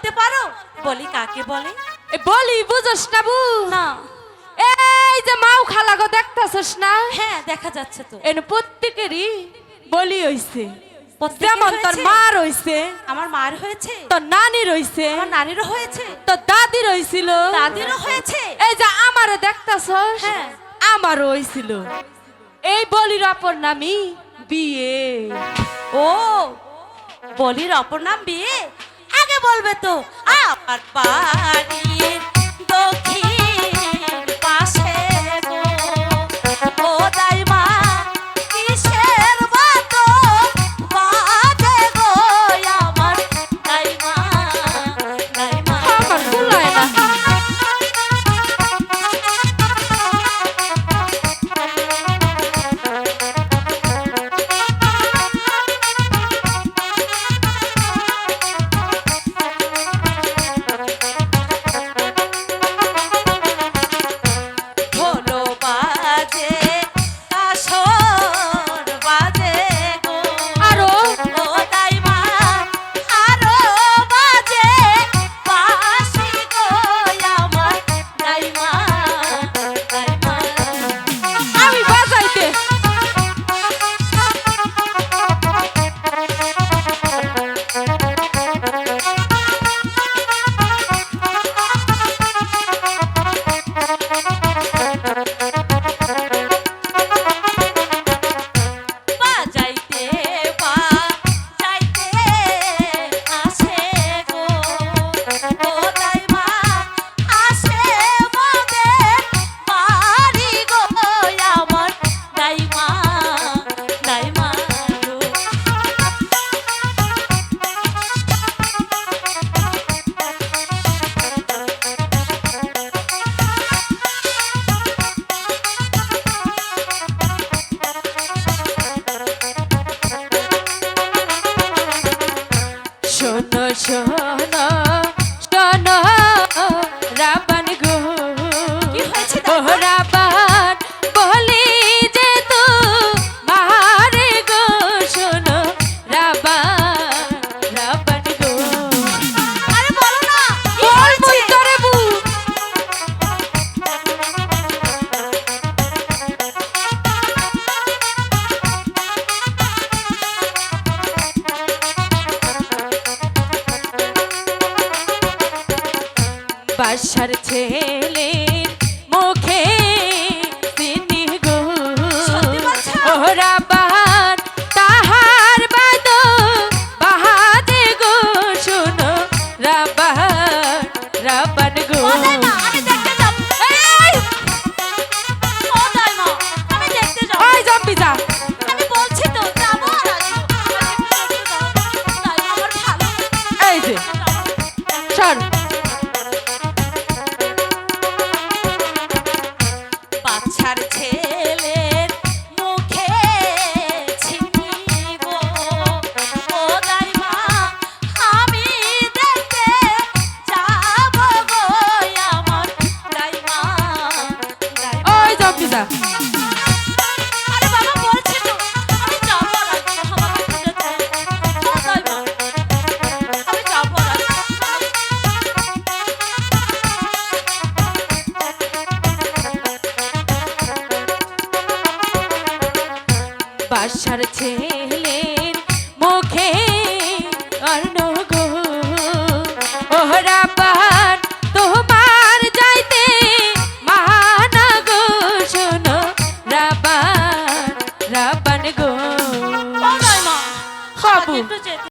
বলতে পারো বলি কাকে বলে? বলি বুঝছ না বু? না। এই যে মাও খালাগো দেখতাছস না? হ্যাঁ দেখা যাচ্ছে তো। এন প্রত্যেকেরই বলি হইছে। প্রত্যেকের যেমন তোর হয়েছে? মার হইছে, আমার মার হয়েছে, তোর নানির হইছে, আমার নানিরও হয়েছে, তোর দাদির হইছিল, দাদিরও হয়েছে। এই যে আমারে দেখতাছস, হ্যাঁ। আমারও হইছিল। এই বলির অপর নামই বিয়ে। ও বলির অপর নাম বিয়ে? আগে বলবে তো আমার বাড়ির দক্ষিণ পাশে গো, ও দাইমা কিসের বাতো বাজে গো আমার দাইমা, দাইমা। আমার ভুলায় না। ঢোলো বাজে কাসর বাজে গো, আরো ও দাইমা আরো বাজে বাঁশি গো আমার দাইমা, দাইমা। আমি বাজাইতে বাজাইতে বাজাইতে আসে গো, ও দাইমা আসে মোদের বাড়ি গো আমার দাইমা, দাইমা গো। শোনো শোনো শোনো রাবান গো, কি হয়েছে ও দাইমা? রাবান বলি যে তু মারে গো, শোনো রাবান রাবান গো। আরে বলো না কি বল হয়েছে? মুই করে বু। বাসার ছেলের মুখে চিনি গো, সত্যি বলছো? ও রাবান তাহার বাদ বাহাদে গো, শোনো রাবান রাবান গো। ও দাইমা আমি দেখতে যাব। এই ও দাইমা আমি দেখতে যাব। ওই জম্বি যা। আমি বলছি তো যাবো আর আসবো। আমাকে একটু দেখতে দাও। দাইমা আমার ভালো এই যে সর। বাচ্চার ছেলের মুখে ছিনিব, ও দাইমা আমি দেখতে যাব গো আমার দাইমা, দাইমা। ওই জম্বি যা। আরে বাবা বলছি তো আমি যাব আর আসবো। আমাকে একটু যেতে দাও। ও দাইমা আমি যাব আর আসবো। বাসার ছেলের মুখে অর্ণ গো, ও রাবান তোমার যাইতে মানা গো, শোনো রাবান রাবান গো। ও দাইমা বাবু আমাকে একটু যেতে